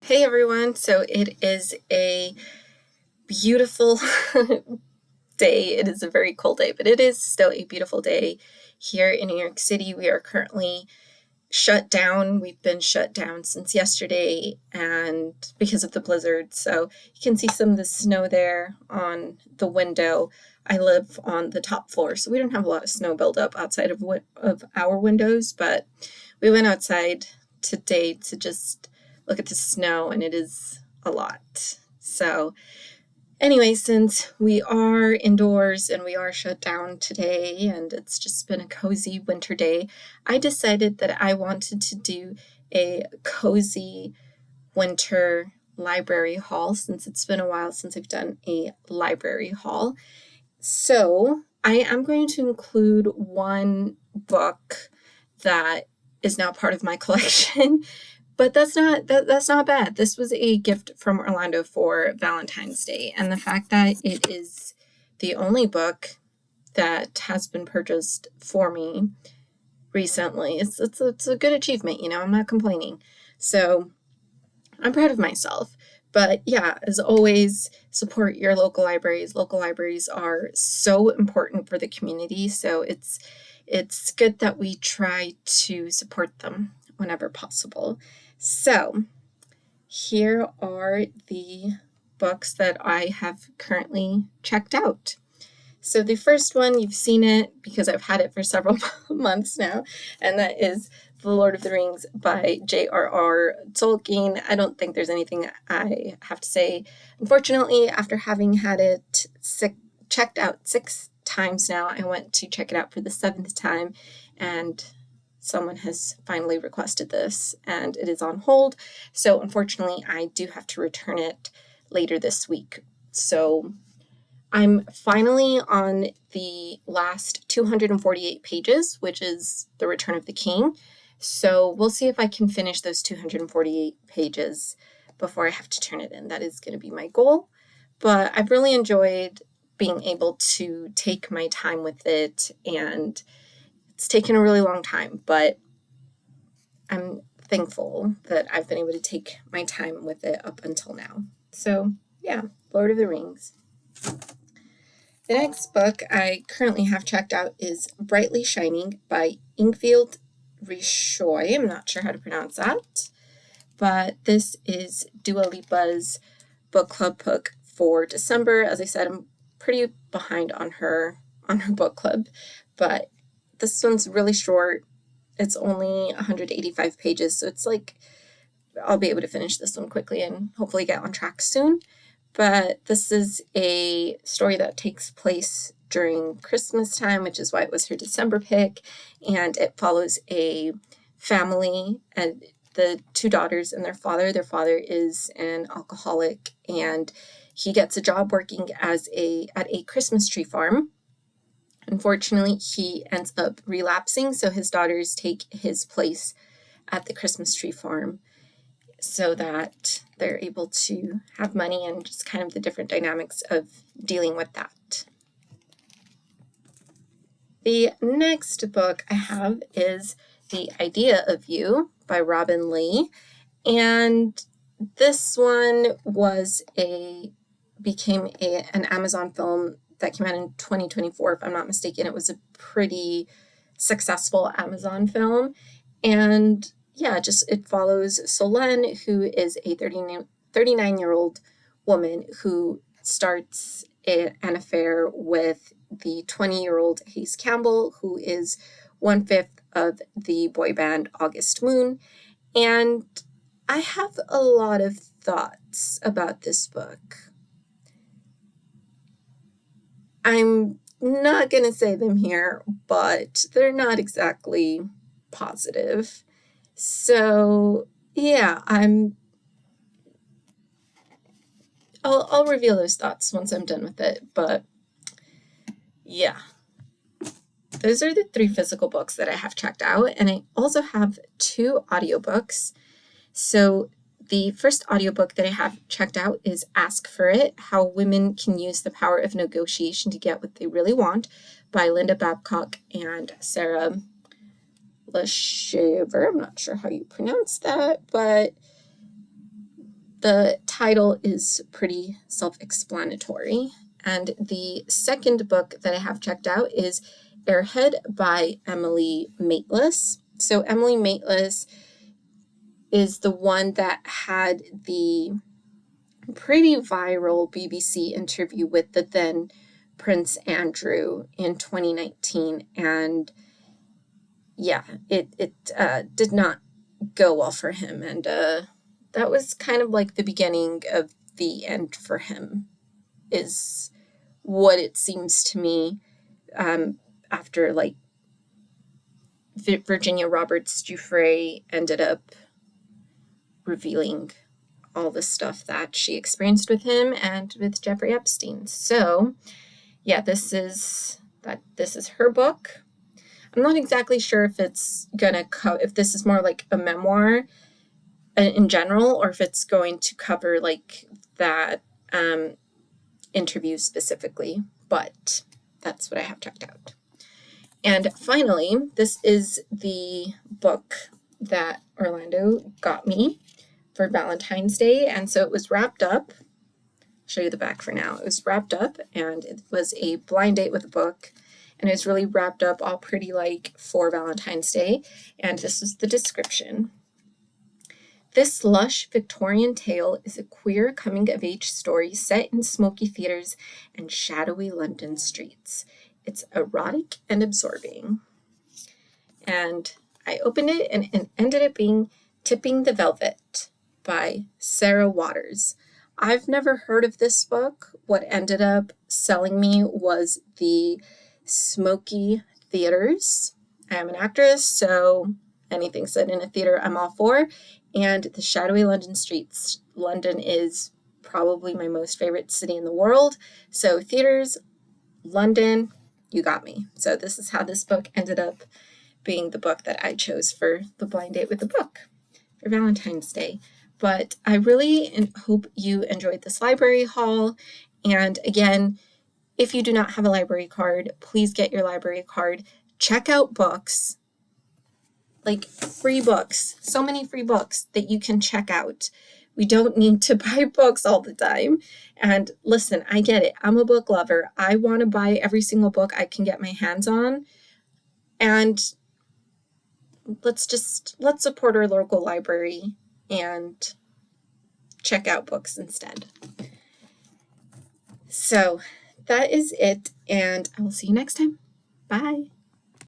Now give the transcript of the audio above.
Hey everyone, so it is a beautiful day. It is a very cold day, but it is still a beautiful day here in New York City. We are currently shut down. We've been shut down since yesterday and because of the blizzard. So you can see some of the snow there on the window. I live on the top floor, so we don't have a lot of snow buildup outside of our windows, but we went outside today to just look at the snow, and it is a lot. So anyway, since we are indoors and we are shut down today and it's just been a cozy winter day, I decided that I wanted to do a cozy winter library haul since it's been a while since I've done a library haul. So I am going to include one book that is now part of my collection. But that's not bad. This was a gift from Orlando for Valentine's Day, and the fact that it is the only book that has been purchased for me recently, it's a good achievement, I'm not complaining. So I'm proud of myself. But yeah, as always, support your local libraries. Local libraries are so important for the community, so it's good that we try to support them whenever possible. So here are the books that I have currently checked out. So the first one, you've seen it because I've had it for several months now, and that is The Lord of the Rings by J.R.R. Tolkien. I don't think there's anything I have to say. Unfortunately, after having had it checked out 6 times now, I went to check it out for the 7th time, and someone has finally requested this, and it is on hold. So unfortunately, I do have to return it later this week. So I'm finally on the last 248 pages, which is The Return of the King. So we'll see if I can finish those 248 pages before I have to turn it in. That is going to be my goal. But I've really enjoyed being able to take my time with it, and it's taken a really long time, but I'm thankful that I've been able to take my time with it up until now. So yeah, Lord of the Rings. The next book I currently have checked out is Brightly Shining by Ingvild Rishoy. I'm not sure how to pronounce that, but this is Dua Lipa's book club book for December. As I said, I'm pretty behind on her book club, but this one's really short. It's only 185 pages, so it's like I'll be able to finish this one quickly and hopefully get on track soon. But this is a story that takes place during Christmas time, which is why it was her December pick, and it follows a family and the 2 daughters and their father. Their father is an alcoholic, and he gets a job working at a Christmas tree farm. Unfortunately, he ends up relapsing, so his daughters take his place at the Christmas tree farm so that they're able to have money and just kind of the different dynamics of dealing with that. The next book I have is The Idea of You by Robin Lee, and this one became an Amazon film that came out in 2024, if I'm not mistaken. It was a pretty successful Amazon film, and yeah, it follows Solène, who is a 39-year-old woman who starts an affair with the 20-year-old Hayes Campbell, who is 1/5 of the boy band August Moon. And I have a lot of thoughts about this book. I'm not going to say them here, but they're not exactly positive. So yeah, I'll reveal those thoughts once I'm done with it, but yeah. Those are the 3 physical books that I have checked out, and I also have 2 audiobooks. So the first audiobook that I have checked out is Ask for It: How Women Can Use the Power of Negotiation to Get What They Really Want by Linda Babcock and Sarah Lashaver. I'm not sure how you pronounce that, but The title is pretty self-explanatory. And the second book that I have checked out is Airhead by Emily Maitlis. So Emily Maitlis is the one that had the pretty viral BBC interview with the then Prince Andrew in 2019. And yeah, it did not go well for him. And that was kind of like the beginning of the end for him, is what it seems to me, after like Virginia Roberts Giuffre ended up revealing all the stuff that she experienced with him and with Jeffrey Epstein. So yeah, this is her book. I'm not exactly sure if it's gonna if this is more like a memoir in general, or if it's going to cover like that interview specifically, but that's what I have checked out. And finally, this is the book that Orlando got me for Valentine's Day, and so it was wrapped up. I'll show you the back for now. It was wrapped up, and it was a blind date with a book, and it was really wrapped up all pretty like for Valentine's Day, and this is the description. This lush Victorian tale is a queer coming-of-age story set in smoky theaters and shadowy London streets. It's erotic and absorbing. And I opened it, and it ended up being Tipping the Velvet by Sarah Waters. I've never heard of this book. What ended up selling me was the smoky theaters. I am an actress, so anything set in a theater I'm all for. And the shadowy London streets. London is probably my most favorite city in the world. So theaters, London, you got me. So this is how this book ended up being the book that I chose for the blind date with the book for Valentine's Day. But I really hope you enjoyed this library haul. And again, if you do not have a library card, please get your library card. Check out books, like free books, so many free books that you can check out. We don't need to buy books all the time. And listen, I get it. I'm a book lover. I want to buy every single book I can get my hands on. And let's support our local library and check out books instead. So that is it, and I will see you next time. Bye.